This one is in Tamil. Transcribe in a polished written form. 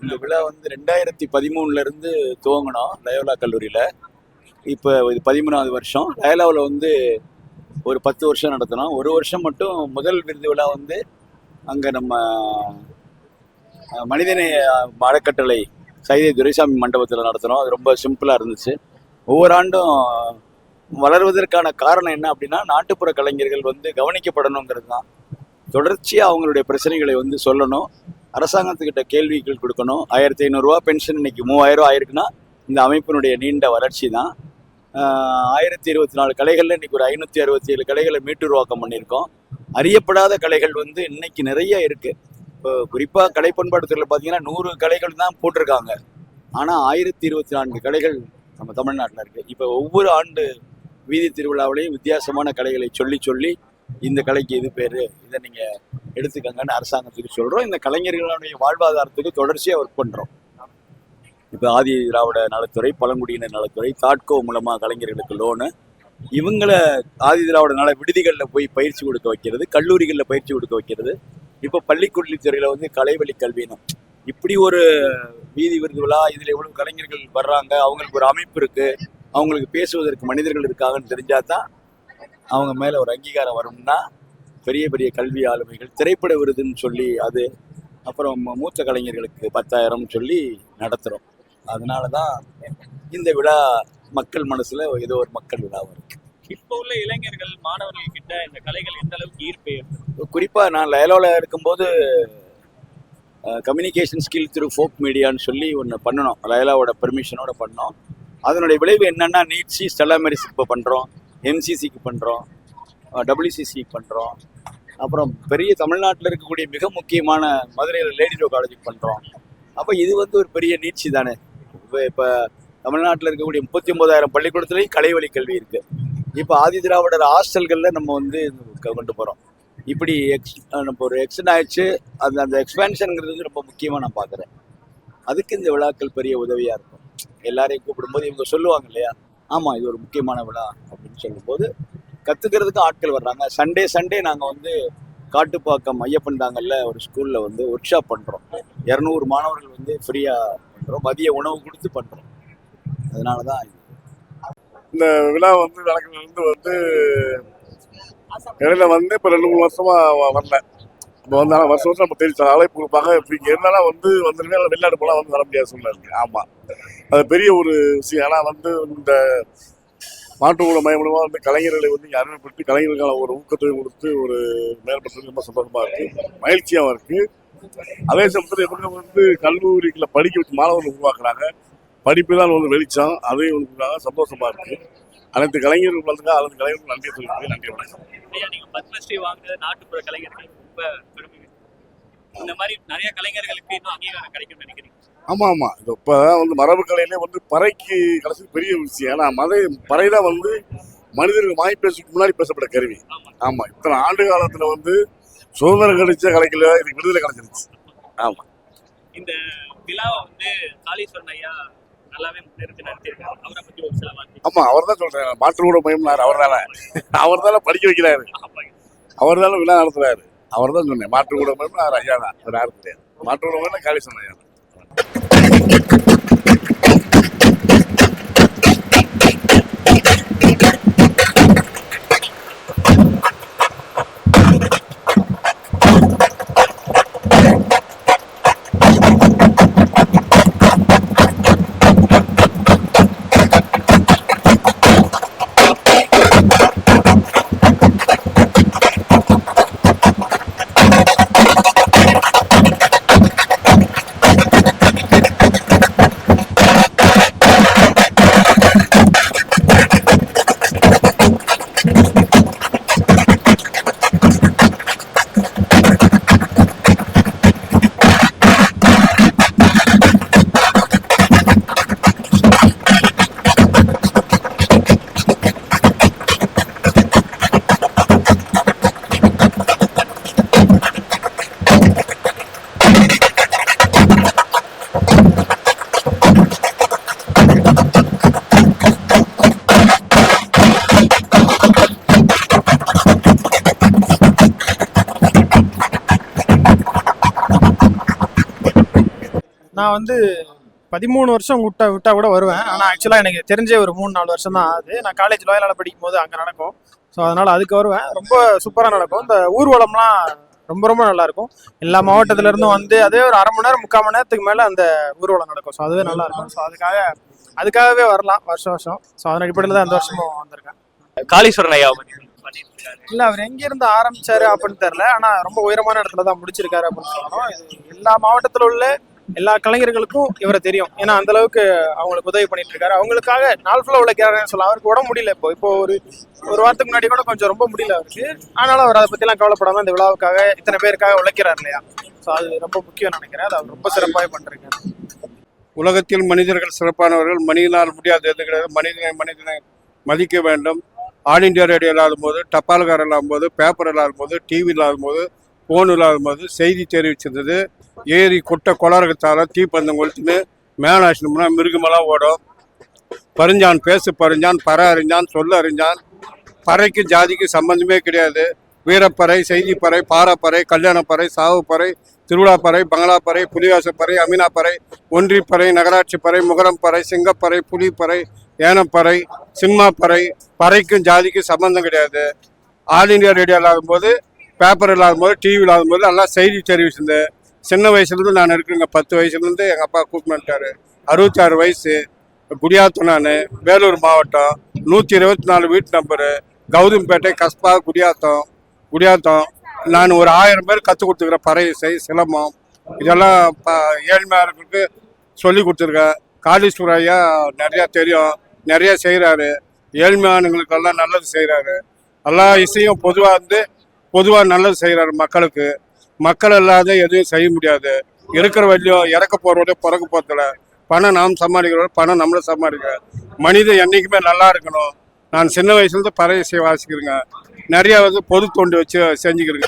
இந்த விழா வந்து 2013 இருந்து துவங்கினோம் லயோலா கல்லூரியில். இப்போ இது 13வது வருஷம். லயோலாவில் வந்து ஒரு 10 வருஷம் நடத்தினோம். ஒரு வருஷம் மட்டும் முதல் விருது விழா வந்து அங்கே நம்ம மனிதநேய அறக்கட்டளை சைதை துரைசாமி மண்டபத்தில் நடத்தினோம். அது ரொம்ப சிம்பிளாக இருந்துச்சு. ஒவ்வொரு ஆண்டும் வளர்வதற்கான காரணம் என்ன அப்படின்னா, நாட்டுப்புற கலைஞர்கள் வந்து கவனிக்கப்படணுங்கிறது தான். தொடர்ச்சியாக அவங்களுடைய பிரச்சனைகளை வந்து சொல்லணும், அரசாங்கத்துக்கிட்ட கேள்விகள் கொடுக்கணும். 1500 பென்ஷன் இன்னைக்கு 3000 ஆயிருக்குன்னா இந்த அமைப்பினுடைய நீண்ட வளர்ச்சி தான். 1024 கலைகளில் இன்னைக்கு ஒரு 567 கலைகளை மீட்டுருவாக்கம் பண்ணியிருக்கோம். அறியப்படாத கலைகள் வந்து இன்னைக்கு நிறைய இருக்கு. இப்போ குறிப்பாக கலை பண்பாட்டுத்துறையில் பார்த்தீங்கன்னா 100 கலைகள் தான் போட்டிருக்காங்க. ஆனால் 1024 கலைகள் நம்ம தமிழ்நாட்டில் இருக்கு. இப்போ ஒவ்வொரு ஆண்டு வீதி திருவிழாவிலையும் வித்தியாசமான கலைகளை சொல்லி சொல்லி இந்த கலைக்கு இது பேர், இதை நீங்கள் எடுத்துக்கங்கன்னு அரசாங்கத்துக்கு சொல்கிறோம். இந்த கலைஞர்களுடைய வாழ்வாதாரத்துக்கு தொடர்ச்சியாக ஒர்க் பண்ணுறோம். இப்போ ஆதி திராவிட நலத்துறை, பழங்குடியினர் நலத்துறை, தாட்கோ மூலமாக கலைஞர்களுக்கு லோனு, இவங்களை ஆதி திராவிட நல விடுதிகளில் போய் பயிற்சி கொடுக்க வைக்கிறது, கல்லூரிகளில் பயிற்சி கொடுக்க வைக்கிறது. இப்போ பள்ளிக்கல்வித்துறையில் வந்து கலைவழி கல்வினும் இப்படி ஒரு வீதி விருது விழா. இதில் எவ்வளவு கலைஞர்கள் வர்றாங்க, அவங்களுக்கு ஒரு அமைப்பு இருக்குது, அவங்களுக்கு பேசுவதற்கு மனிதர்கள் இருக்காங்கன்னு தெரிஞ்சால் தான் அவங்க மேலே ஒரு அங்கீகாரம் வரும்னா பெரிய பெரிய கல்வி ஆளுமைகள் திரைப்பட விருதுன்னு சொல்லி அது, அப்புறம் மூத்த கலைஞர்களுக்கு 10,000 சொல்லி நடத்துகிறோம். அதனால தான் இந்த விழா மக்கள் மனசில் ஏதோ ஒரு மக்கள் விழாவாக இருக்குது. இப்போ உள்ள இளைஞர்கள் மாணவர்கள் கிட்ட இந்த கலைகள் எந்த அளவுக்கு ஈர்ப்பு? குறிப்பாக நான் லயோலாவில் இருக்கும்போது கம்யூனிகேஷன் ஸ்கில் த்ரூ ஃபோக் மீடியான்னு சொல்லி ஒன்று பண்ணணும். லயோலாவோட பெர்மிஷனோட பண்ணோம். அதனுடைய விளைவு என்னென்னா, நீட்சி, ஸ்டெல்லா மேரிஸ் இப்போ பண்ணுறோம், எம்சிசிக்கு பண்ணுறோம், டபிள்யூசிசிக்கு பண்ணுறோம். அப்புறம் பெரிய தமிழ்நாட்டில் இருக்கக்கூடிய மிக முக்கியமான மதுரையில் லேடிடோ காலேஜுக்கு பண்ணுறோம். அப்போ இது வந்து ஒரு பெரிய நீட்சி தானே. இப்போ தமிழ்நாட்டில் இருக்கக்கூடிய 39,000 பள்ளிக்கூடத்துலேயும் கலைவழி கல்வி இருக்குது. இப்போ ஆதி திராவிடர் ஹாஸ்டல்களில் நம்ம வந்து கொண்டு போகிறோம். இப்படி நம்ம ஒரு எக்ஸ்டன் ஆயிடுச்சு. அந்த எக்ஸ்பேன்ஷனுங்கிறது வந்து ரொம்ப முக்கியமாக நான் பார்க்குறேன். அதுக்கு இந்த விழாக்கள் பெரிய உதவியாக இருக்கும். எல்லாரையும் கூப்பிடும்போது இவங்க சொல்லுவாங்க இல்லையா, ஆமாம் இது ஒரு முக்கியமான விழா அப்படின்னு சொல்லும்போது கற்றுக்கிறதுக்கும் ஆட்கள் வர்றாங்க. சண்டே நாங்கள் வந்து காட்டுப்பாக்கம் ஐயப்பன் தாங்கல்ல ஒரு ஸ்கூலில் வந்து ஒர்க் ஷாப் பண்ணுறோம். 200 மாணவர்கள் வந்து ஃப்ரீயாக பண்ணுறோம், மதிய உணவு கொடுத்து பண்ணுறோம். அதனால தான் இந்த விழா வந்து நடக்கிறது இடையில வந்து இப்போ 2-3 வருஷமா வரல. இப்போ வந்து ஆனால் வருஷம் நம்ம தெரிவிச்சோம் அழைப்பு கொடுப்பாங்க. இப்போ இங்கே இருந்தாலும் வந்துருமே வெளிநாடு போனால் வந்து வர முடியாத சூழ்நிலை இருக்குது. ஆமாம், அது பெரிய ஒரு விஷயம். ஆனால் வந்து இந்த மாற்றுக்கூட மையம் மூலமாக வந்து கலைஞர்களை வந்து இங்கே அறிமுகப்படுத்தி கலைஞர்களுக்கான ஒரு ஊக்கத்தொகை கொடுத்து ஒரு மேற்படுறது ரொம்ப சந்தோஷமாக இருக்குது, மகிழ்ச்சியாகவும் இருக்குது. அதே சமயத்தில் இவங்க வந்து கல்லூரிகளை படிக்க வச்சு மாணவர்கள் உருவாக்குறாங்க. படிப்பு தான் வந்து வெளிச்சம், அதையும் உருவாங்க. சந்தோஷமாக இருக்குது. அனைத்து கலைஞர்கள் வந்து அனைத்து கலைஞர்களுக்கு நன்றி சொல்லிக்கிறேன். நன்றி, வணக்கம். நீங்க பத்மஸ்ரீ வாங்குறது நாட்டுப்புற கலைஞர்கள் ரொம்ப பெருமை. இந்த மாதிரி நிறைய கலைஞர்களுக்கு இன்னும் அங்கீகாரம் கிடைக்கும் நினைக்கிறீங்க? ஆமாம், இது இப்போ வந்து மரபு கலையிலே வந்து பறைக்கு கடைசி பெரிய விஷயம். ஏன்னா பறை தான் வந்து மனிதர்கள் வாய் பேசுறதுக்கு முன்னாடி பேசப்பட்ட கருவி. ஆமாம், இத்தனை ஆண்டு காலத்தில் வந்து சுதந்திரம் கிடைச்ச கலைக்கல, இதுக்கு விடுதலை கிடைச்சிருச்சு. ஆமாம், இந்த விழாவை வந்து காளீஸ்வரன் ஐயா நல்லாவே முன்னெடுத்து நடத்தியிருக்காரு. அவரை பற்றி ஒரு சில வார்த்தை. ஆமாம், அவர் தான் சொல்கிறேன். மாற்றுக்கூட மையம் அவர் தானே படிக்க வைக்கிறாரு, அவர் தானே விழா நடத்துறாரு. அவர் தான் சொன்னேன். மாற்றுக்கூட மையம் ஐயா தான், ஒரு யாரும் கிடையாது. மாற்றுக்கூட மையம் காளீஸ்வரன் ஐயா தான். நான் வந்து 13 வருஷம் விட்டா கூட வருவேன். ஆனால் ஆக்சுவலாக எனக்கு தெரிஞ்சே ஒரு 3-4 வருஷம் தான் ஆகுது. நான் காலேஜ் லோயலால படிக்கும் போது அங்கே நடக்கும். ஸோ அதனால் அதுக்கு வருவேன். ரொம்ப சூப்பராக நடக்கும். இந்த ஊர்வலம்லாம் ரொம்ப ரொம்ப நல்லா இருக்கும். எல்லா மாவட்டத்துல இருந்தும் வந்து அதே ஒரு 1/2 மணி நேரம் 3/4 மணி நேரத்துக்கு மேலே அந்த ஊர்வலம் நடக்கும். ஸோ அதுவே நல்லா இருக்கும். ஸோ அதுக்காகவே வரலாம் வருஷம். ஸோ அதன் அடிப்படையில் தான் இந்த வருஷமும் வந்திருக்கேன். காளீஸ்வரன் ஐயா பத்தி பண்ணிட்டு இருக்காரு. இல்லை, அவர் எங்கேருந்து ஆரம்பிச்சாரு அப்படின்னு தெரியல. ஆனால் ரொம்ப உயரமான இடத்துல தான் முடிச்சிருக்காரு அப்படின்னு சொல்லணும். இது எல்லா மாவட்டத்தில் உள்ள எல்லா கலைஞர்களுக்கும் இவரை தெரியும். ஏன்னா அந்த அளவுக்கு அவங்களுக்கு உதவி பண்ணிட்டு இருக்காரு. அவங்களுக்காக நாள் ஃபுல்லாக உழைக்கிறாருன்னு சொல்லலாம். அவருக்கு உடம்பு முடியல. இப்போ ஒரு வாரத்துக்கு முன்னாடி கூட கொஞ்சம் ரொம்ப முடியல அவருக்கு. ஆனாலும் அவர் அதை பற்றிலாம் கவலைப்படாமல் இந்த விழாவுக்காக இத்தனை பேருக்காக உழைக்கிறார் இல்லையா? ஸோ அது ரொம்ப முக்கியம் நினைக்கிறேன். அது அவர் ரொம்ப சிறப்பாக பண்ணிருக்காரு. உலகத்தில் மனிதர்கள் சிறப்பானவர்கள். மனிதனால் முடியாது எது கிடையாது. மனிதனை மதிக்க வேண்டும். ஆல் இண்டியா ரேடியோ இல்லாத போது, டப்பால்காரர் இல்லாத போது, பேப்பர் இல்லாத போது, டிவி இல்லாத போது, ஃபோன் இல்லாத போது செய்தி தெரிவிச்சிருந்தது. ஏரி குட்டை கொளரகத்தால் தீப்பந்தம் கொளுத்துன்னு மேலே அடிச்சோம்னா மிருகமெல்லாம் ஓடும். பறிஞ்சான் பேசு பறிஞ்சான், பறை அறிஞ்சான், சொல்ல அறிஞ்சான். பறைக்கு ஜாதிக்கு சம்பந்தமே கிடையாது. வீரப்பறை, செய்திப்பறை, பாரப்பறை, கல்யாணப்பறை, சாவுப்பறை, திருவிழாப்பறை, பங்களாப்பறை, புலிவாசப்பறை, அமீனாப்பறை, ஒன்றிப்பறை, நகராட்சி பறை, முகரம் பறை, சிங்கப்பறை, புலிப்பறை, ஏனப்பறை, சிம்மாப்பறை. பறைக்கும் ஜாதிக்கும் சம்பந்தம் கிடையாது. ஆல் இண்டியா ரேடியோ இல்லாத போது, பேப்பர் இல்லாத போது, டிவி இல்லாத போது எல்லாம் செய்தி தெரிவிச்சிருந்து. சின்ன வயசுலேருந்து நான் இருக்குங்க. 10 வயசுலேருந்து எங்கள் அப்பா கூப்பிட்டு வந்துட்டாரு. 66 வயசு. குடியாத்தம். நான் வேலூர் மாவட்டம், 124 வீட்டு நம்பரு, கௌதம்பேட்டை, கஸ்பா, குடியாத்தம். நான் ஒரு 1000 பேர் கற்றுக் கொடுத்துருக்குறேன். பறை இசை, சிலம்பம் இதெல்லாம் ஏழ்மையாளர்களுக்கு சொல்லி கொடுத்துருக்கேன். காளீஸ்வரர் ஐயா நிறையா தெரியும், நிறையா செய்கிறாரு. ஏழ்மையானவங்களுக்கெல்லாம் நல்லது செய்கிறாரு. எல்லா இசையும் பொதுவாக நல்லது செய்கிறாரு மக்களுக்கு. மக்கள் இல்லாத எதுவும் செய்ய முடியாது. இருக்கிற வழியும் இறக்க போகிறவரையும் பிறக்க போகிறதில்ல. பணம் நாம் சம்பாதிக்கிறோம், பணம் நம்மளை சம்பாதிக்கிறோம். மனிதன் என்றைக்குமே நல்லா இருக்கணும். நான் சின்ன வயசுலேருந்து பறை இசை வாசிக்கிறேங்க. நிறையா பொது தொண்டு வச்சு செஞ்சுக்கிறேங்க.